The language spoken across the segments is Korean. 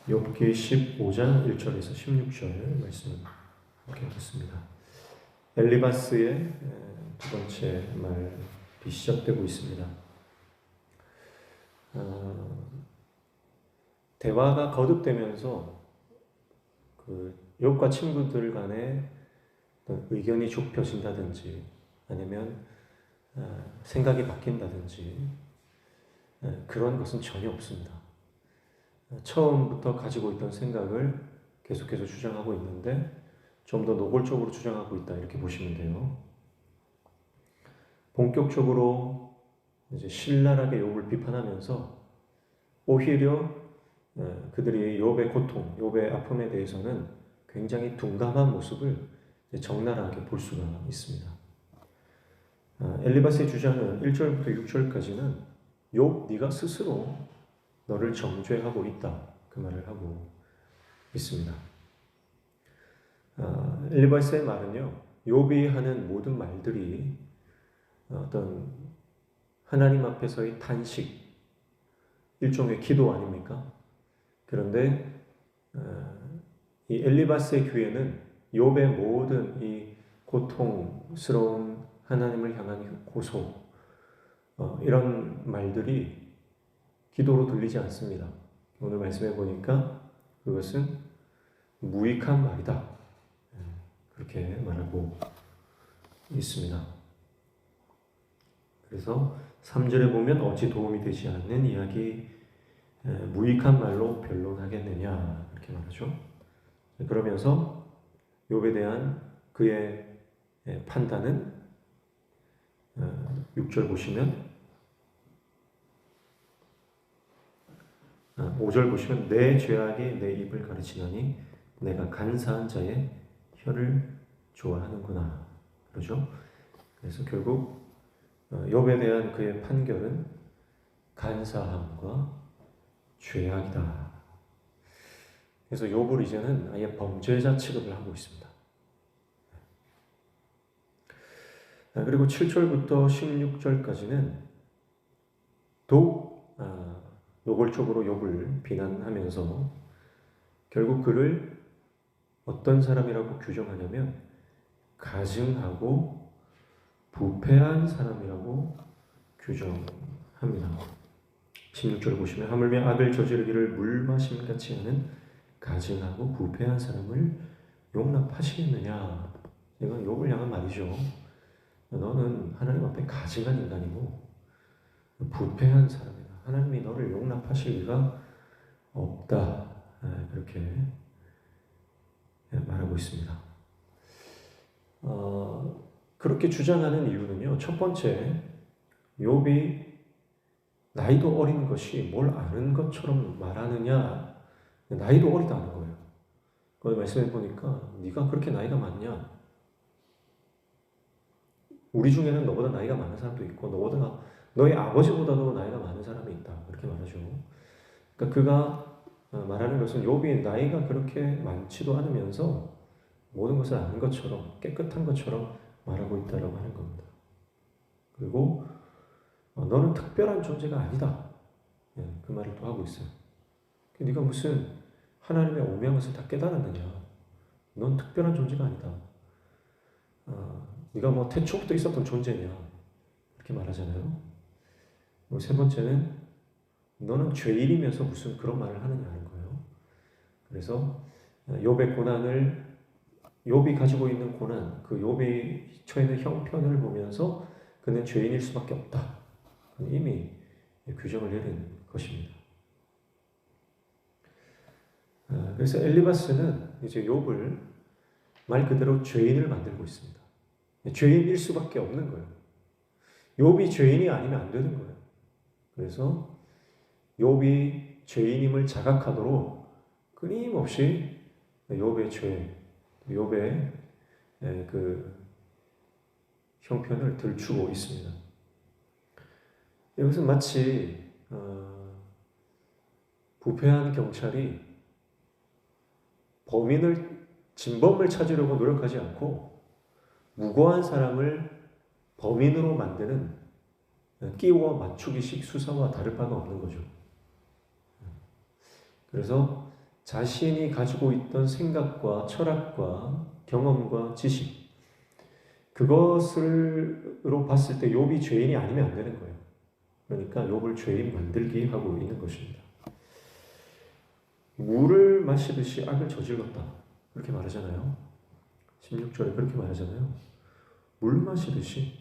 욥기 15장 1절에서 16절 말씀을 읽겠습니다. 엘리바스의 두 번째 말이 시작되고 있습니다. 대화가 거듭되면서 욥과 친구들 간에 의견이 좁혀진다든지 아니면 생각이 바뀐다든지 그런 것은 전혀 없습니다. 처음부터 가지고 있던 생각을 계속해서 주장하고 있는데 좀 더 노골적으로 주장하고 있다 이렇게 보시면 돼요. 본격적으로 이제 신랄하게 욥을 비판하면서 오히려 그들이 욥의 고통, 욥의 아픔에 대해서는 굉장히 둔감한 모습을 적나라하게 볼 수가 있습니다. 엘리바스의 주장은 1절부터 6절까지는 욥 네가 스스로 너를 정죄하고 있다 그 말을 하고 있습니다. 엘리바스의 말은요, 욥이 하는 모든 말들이 어떤 하나님 앞에서의 탄식, 일종의 기도 아닙니까? 그런데 이 엘리바스의 귀에는 욥의 모든 이 고통스러운 하나님을 향한 고소, 이런 말들이 기도로 들리지 않습니다. 오늘 말씀해 보니까 그것은 무익한 말이다. 그렇게 말하고 있습니다. 그래서 3절에 보면 어찌 도움이 되지 않는 이야기, 무익한 말로 변론하겠느냐 이렇게 말하죠. 그러면서 욥에 대한 그의 판단은 6절 보시면 5절 보시면 내 죄악이 내 입을 가르치나니 내가 간사한 자의 혀를 좋아하는구나 그러죠. 그래서 결국 욥에 대한 그의 판결은 간사함과 죄악이다. 그래서 욥을 이제는 아예 범죄자 취급을 하고 있습니다. 그리고 7절부터 16절까지는 더욱 노골적으로 욥을 비난하면서 결국 그를 어떤 사람이라고 규정하냐면 가증하고 부패한 사람이라고 규정합니다. 16절을 보시면 하물며 악을 저지르기를 물마심같이 하는 가증하고 부패한 사람을 용납하시겠느냐. 이건 욥을 향한 말이죠. 너는 하나님 앞에 가증한 인간이고 부패한 사람이다. 하나님이 너를 용납하실 리가 없다. 그렇게 말하고 있습니다. 그렇게 주장하는 이유는요. 첫 번째, 욥이 나이도 어린 것이 뭘 아는 것처럼 말하느냐. 나이도 어리다는 거예요. 그걸 말씀해 보니까 네가 그렇게 나이가 많냐. 우리 중에는 너보다 나이가 많은 사람도 있고 너의 아버지보다도 나이가 많은 사람이 있다. 그렇게 말하죠. 그러니까 그가 말하는 것은 욥이 나이가 그렇게 많지도 않으면서 모든 것을 아는 것처럼 깨끗한 것처럼 말하고 있다라고 하는 겁니다. 그리고 너는 특별한 존재가 아니다. 그 말을 또 하고 있어요. 네가 무슨 하나님의 오묘한 것을 다 깨달았느냐. 넌 특별한 존재가 아니다. 네가 뭐 태초부터 있었던 존재냐. 이렇게 말하잖아요. 세 번째는 너는 죄인이면서 무슨 그런 말을 하느냐는 거예요. 그래서 욥의 고난을 욥이 가지고 있는 고난, 그 욥이 처해 있는 형편을 보면서 그는 죄인일 수밖에 없다. 이미 규정을 내린 것입니다. 그래서 엘리바스는 이제 욥을 말 그대로 죄인을 만들고 있습니다. 죄인일 수밖에 없는 거예요. 욥이 죄인이 아니면 안 되는 거예요. 그래서 욥이 죄인임을 자각하도록 끊임없이 욥의 죄, 욥의 그 형편을 들추고 있습니다. 이것은 마치 부패한 경찰이 진범을 찾으려고 노력하지 않고 무고한 사람을 범인으로 만드는 끼워 맞추기식 수사와 다를 바가 없는 거죠. 그래서 자신이 가지고 있던 생각과 철학과 경험과 지식, 그것으로 봤을 때 욥이 죄인이 아니면 안 되는 거예요. 그러니까 욥을 죄인 만들기 하고 있는 것입니다. 물을 마시듯이 악을 저질렀다. 그렇게 말하잖아요. 16절에 그렇게 말하잖아요. 물 마시듯이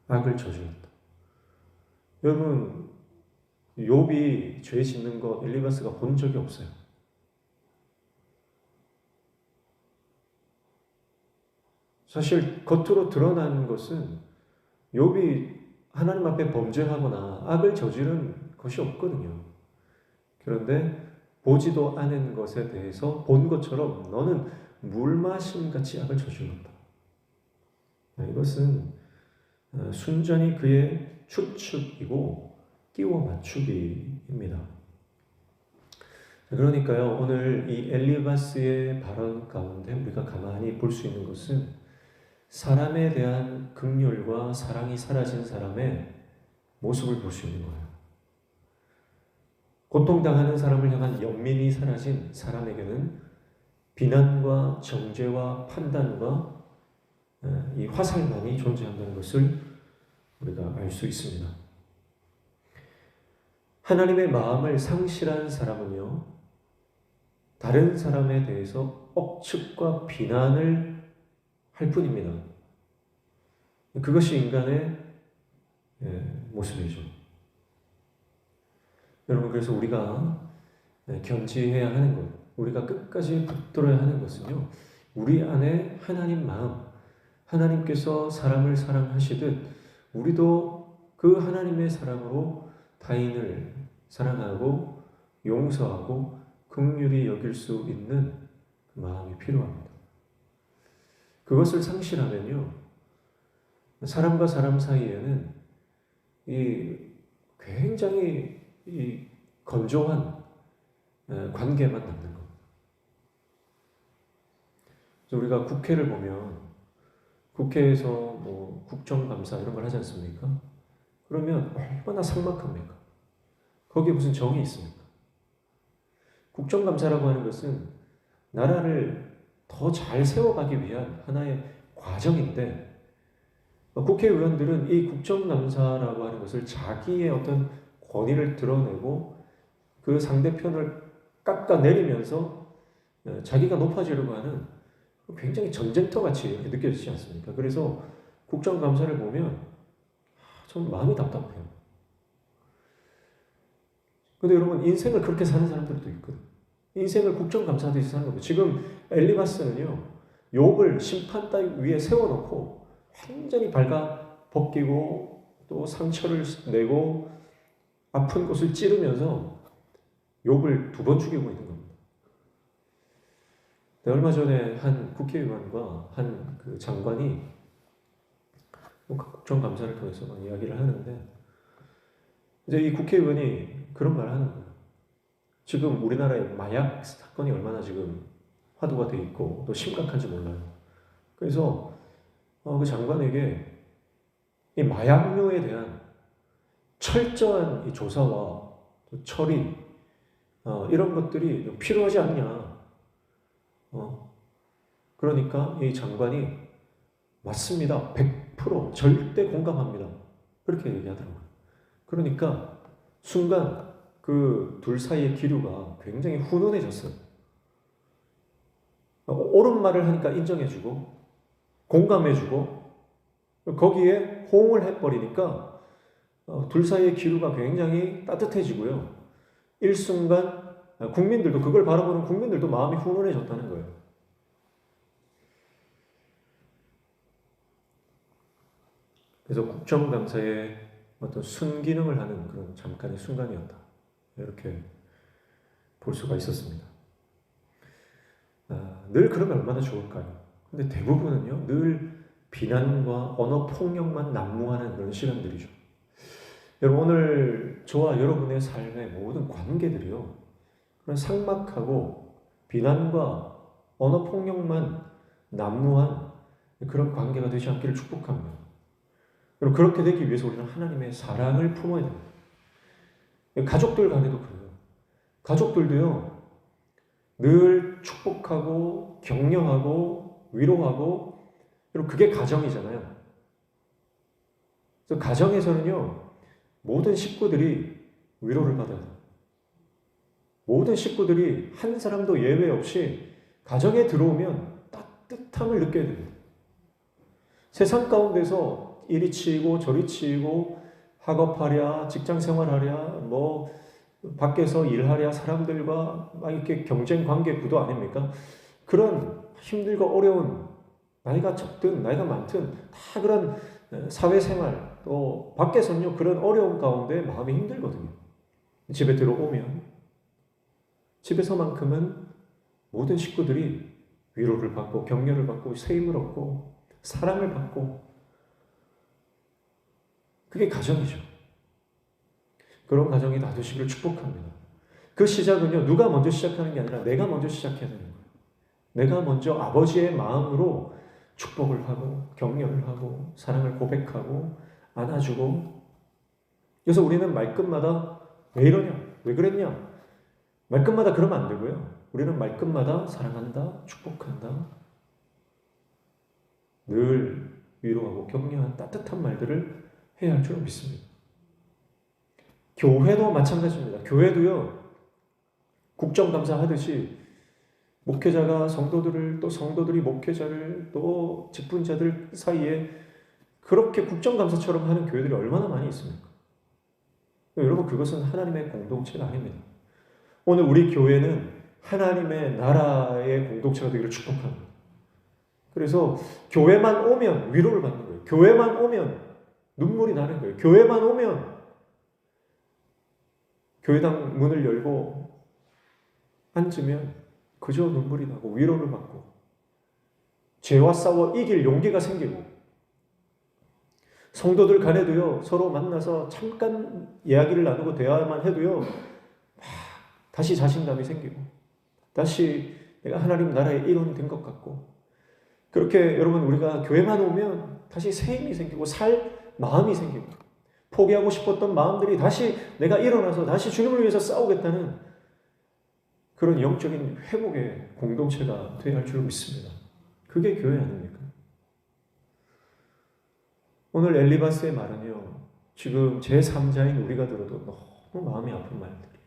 악을 저질렀다. 여러분, 욥이 죄 짓는 거 엘리바스가 본 적이 없어요. 사실 겉으로 드러나는 것은 욥이 하나님 앞에 범죄하거나 악을 저지른 것이 없거든요. 그런데 보지도 않은 것에 대해서 본 것처럼 너는 물 마심 같이 악을 저질렀다. 이것은 순전히 그의 추측이고 끼워 맞추기입니다. 그러니까요, 오늘 이 엘리바스의 발언 가운데 우리가 가만히 볼 수 있는 것은 사람에 대한 긍휼과 사랑이 사라진 사람의 모습을 볼 수 있는 거예요. 고통당하는 사람을 향한 연민이 사라진 사람에게는 비난과 정죄와 판단과 이 화살만이 존재한다는 것을 우리가 알 수 있습니다. 하나님의 마음을 상실한 사람은요, 다른 사람에 대해서 억측과 비난을 할 뿐입니다. 그것이 인간의 모습이죠. 여러분, 그래서 우리가 견지해야 하는 것, 우리가 끝까지 붙들어야 하는 것은요, 우리 안에 하나님 마음, 하나님께서 사람을 사랑하시듯 우리도 그 하나님의 사랑으로 타인을 사랑하고 용서하고 긍휼히 여길 수 있는 그 마음이 필요합니다. 그것을 상실하면요, 사람과 사람 사이에는 굉장히 건조한 관계만 남는 겁니다. 그래서 우리가 국회를 보면 국회에서 뭐 국정감사 이런 걸 하지 않습니까? 그러면 얼마나 삭막합니까? 거기에 무슨 정이 있습니까? 국정감사라고 하는 것은 나라를 더 잘 세워가기 위한 하나의 과정인데, 국회의원들은 이 국정감사라고 하는 것을 자기의 어떤 권위를 드러내고 그 상대편을 깎아내리면서 자기가 높아지려고 하는 굉장히 전쟁터 같이 이렇게 느껴지지 않습니까? 그래서 국정감사를 보면 좀 마음이 답답해요. 근데 여러분, 인생을 그렇게 사는 사람들도 있거든요. 인생을 국정감사하듯이 사는 겁니다. 지금 엘리바스는요, 욥을 심판대 위에 세워놓고 완전히 발가 벗기고 또 상처를 내고 아픈 곳을 찌르면서 욥을 2번 죽이고 있는 겁니다. 얼마 전에 한 국회의원과 한 그 장관이 국정감사를 통해서 막 이야기를 하는데, 이제 이 국회의원이 그런 말을 하는 거예요. 지금 우리나라에 마약 사건이 얼마나 지금 화두가 돼 있고 또 심각한지 몰라요. 그래서 그 장관에게 이 마약류에 대한 철저한 이 조사와 처리 이런 것들이 필요하지 않냐. 그러니까 이 장관이 맞습니다. 100% 절대 공감합니다. 그렇게 얘기하더라고요. 그러니까 순간 그 둘 사이의 기류가 굉장히 훈훈해졌어요. 옳은 말을 하니까 인정해주고 공감해주고 거기에 호응을 해버리니까 둘 사이의 기류가 굉장히 따뜻해지고요. 일순간 국민들도, 그걸 바라보는 국민들도 마음이 훈훈해졌다는 거예요. 그래서 국정감사의 어떤 순기능을 하는 그런 잠깐의 순간이었다. 이렇게 볼 수가 있었습니다. 늘 그러면 얼마나 좋을까요? 근데 대부분은요, 늘 비난과 언어 폭력만 난무하는 그런 시간들이죠. 여러분, 오늘 저와 여러분의 삶의 모든 관계들이요, 그런 삭막하고 비난과 언어 폭력만 난무한 그런 관계가 되지 않기를 축복합니다. 그리고 그렇게 되기 위해서 우리는 하나님의 사랑을 품어야 됩니다. 가족들 간에도 그래요. 가족들도요, 늘 축복하고 격려하고 위로하고, 그리고 그게 가정이잖아요. 그래서 가정에서는요, 모든 식구들이 위로를 받아야 돼요. 모든 식구들이 한 사람도 예외 없이 가정에 들어오면 따뜻함을 느껴야 됩니다. 세상 가운데서 이리 치이고 저리 치이고 학업하랴, 직장 생활하랴, 뭐 밖에서 일하랴, 사람들과 막 이렇게 경쟁 관계 구도 아닙니까? 그런 힘들고 어려운, 나이가 적든 나이가 많든 다 그런 사회생활, 또 밖에서는요 그런 어려운 가운데 마음이 힘들거든요. 집에 들어오면 집에서만큼은 모든 식구들이 위로를 받고 격려를 받고 세임을 얻고 사랑을 받고, 그게 가정이죠. 그런 가정이 놔두시기를 축복합니다. 그 시작은요, 누가 먼저 시작하는 게 아니라 내가 먼저 시작해야 되는 거예요. 내가 먼저 아버지의 마음으로 축복을 하고 격려를 하고 사랑을 고백하고 안아주고. 그래서 우리는 말끝마다 왜 이러냐, 왜 그랬냐, 말끝마다 그러면 안 되고요. 우리는 말끝마다 사랑한다, 축복한다, 늘 위로하고 격려한 따뜻한 말들을 해야 할 줄 믿습니다. 교회도 마찬가지입니다. 교회도요, 국정감사 하듯이 목회자가 성도들을, 또 성도들이 목회자를, 또 직분자들 사이에 그렇게 국정감사처럼 하는 교회들이 얼마나 많이 있습니까? 여러분, 그것은 하나님의 공동체가 아닙니다. 오늘 우리 교회는 하나님의 나라의 공동체가 되기를 축복합니다. 그래서 교회만 오면 위로를 받는 거예요. 교회만 오면 눈물이 나는 거예요. 교회만 오면 교회당 문을 열고 앉으면 그저 눈물이 나고 위로를 받고 죄와 싸워 이길 용기가 생기고, 성도들 간에도요 서로 만나서 잠깐 이야기를 나누고 대화만 해도요 다시 자신감이 생기고 다시 내가 하나님 나라의 일원이 된 것 같고, 그렇게 여러분 우리가 교회만 오면 다시 새 힘이 생기고 살 마음이 생기고 포기하고 싶었던 마음들이 다시 내가 일어나서 다시 주님을 위해서 싸우겠다는 그런 영적인 회복의 공동체가 되어야 할 줄 믿습니다. 그게 교회 아닙니까? 오늘 엘리바스의 말은요, 지금 제3자인 우리가 들어도 너무 마음이 아픈 말들이에요.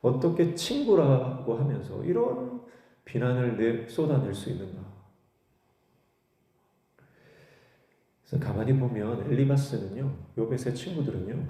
어떻게 친구라고 하면서 이런 비난을 쏟아낼 수 있는가? 그래서 가만히 보면 엘리바스는요, 욥의 세 친구들은요,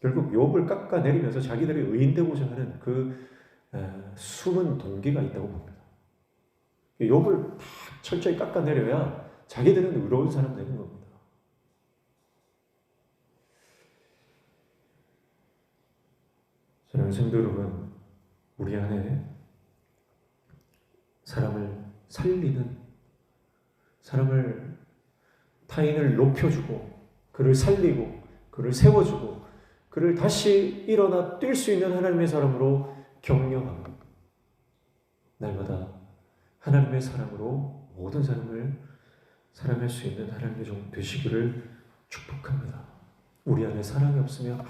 결국 욥을 깎아내리면서 자기들이 의인되고자 하는 그 숨은 동기가 있다고 봅니다. 욥을 다 철저히 깎아내려야 자기들은 의로운 사람 되는 겁니다. 사랑하는 성도 여러분, 우리 안에 사람을 살리는, 사람을 타인을 높여주고 그를 살리고 그를 세워주고 그를 다시 일어나 뛸 수 있는 하나님의 사람으로 격려하고, 날마다 하나님의 사랑으로 모든 사람을 사랑할 수 있는 하나님의 종 되시기를 축복합니다. 우리 안에 사랑이 없으면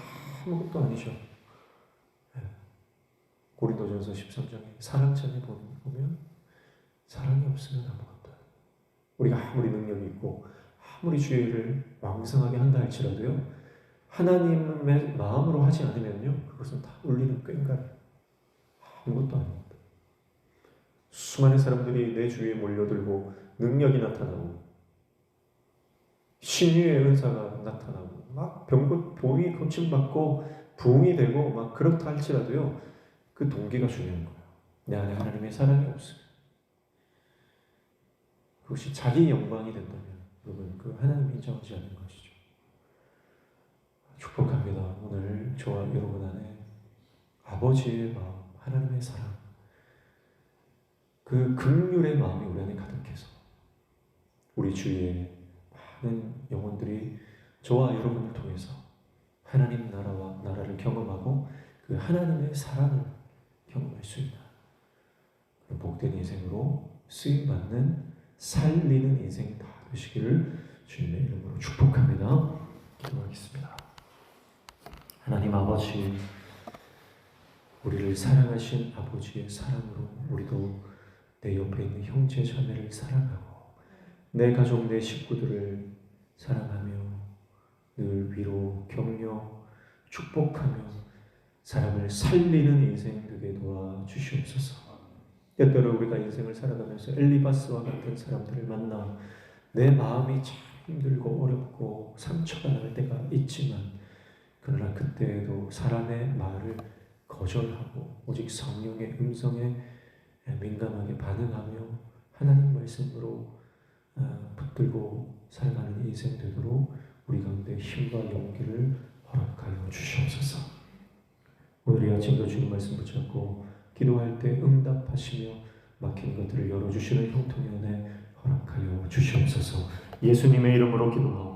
아무것도 아니죠. 고린도전서 13장에 사랑장에 보면 사랑이 없으면 아무것도 아니에요. 우리가 아무리 능력이 있고 아무리 주의를 왕성하게 한다 할지라도요, 하나님의 마음으로 하지 않으면요, 그것은 다 울리는 꽹과예요. 아무것도 아닙니다. 수많은 사람들이 내 주위에 몰려들고 능력이 나타나고 신유의 은사가 나타나고 막 병이 고침받고 부흥이 되고 막 그렇다 할지라도요, 그 동기가 중요한 거예요. 내 안에 하나님의 사랑이 없으면, 그것이 자기 영광이 된다면 여러분, 그 하나님이 인정하지 않는 것이죠. 축복합니다. 오늘 저와 여러분 안에 아버지의 마음, 하나님의 사랑, 그 긍휼의 마음이 우리 안에 가득해서 우리 주위에 많은 영혼들이 저와 여러분을 통해서 하나님 나라를 경험하고 그 하나님의 사랑을 경험할 수 있는 그런 복된 인생으로 쓰임받는 살리는 인생이 다 되시기를 주님의 이름으로 축복합니다. 기도하겠습니다. 하나님 아버지, 우리를 사랑하신 아버지의 사랑으로 우리도 내 옆에 있는 형제 자매를 사랑하고 내 가족 내 식구들을 사랑하며 늘 위로 격려 축복하며 사람을 살리는 인생 되게 도와주시옵소서. 때때로 우리가 인생을 살아가면서 엘리바스와 같은 사람들을 만나 내 마음이 참 힘들고 어렵고 상처가 날 때가 있지만 그러나 그때에도 사람의 말을 거절하고 오직 성령의 음성에 민감하게 반응하며 하나님 말씀으로 붙들고 살아가는 인생 되도록 우리 가운데 힘과 용기를 허락하여 주시옵소서. 오늘 이 아침도 주님 말씀 붙잡고 기도할 때 응답하시며 막힌 것들을 열어주시는 형통의 은혜 허락하여 주시옵소서. 예수님의 이름으로 기도하옵나이다.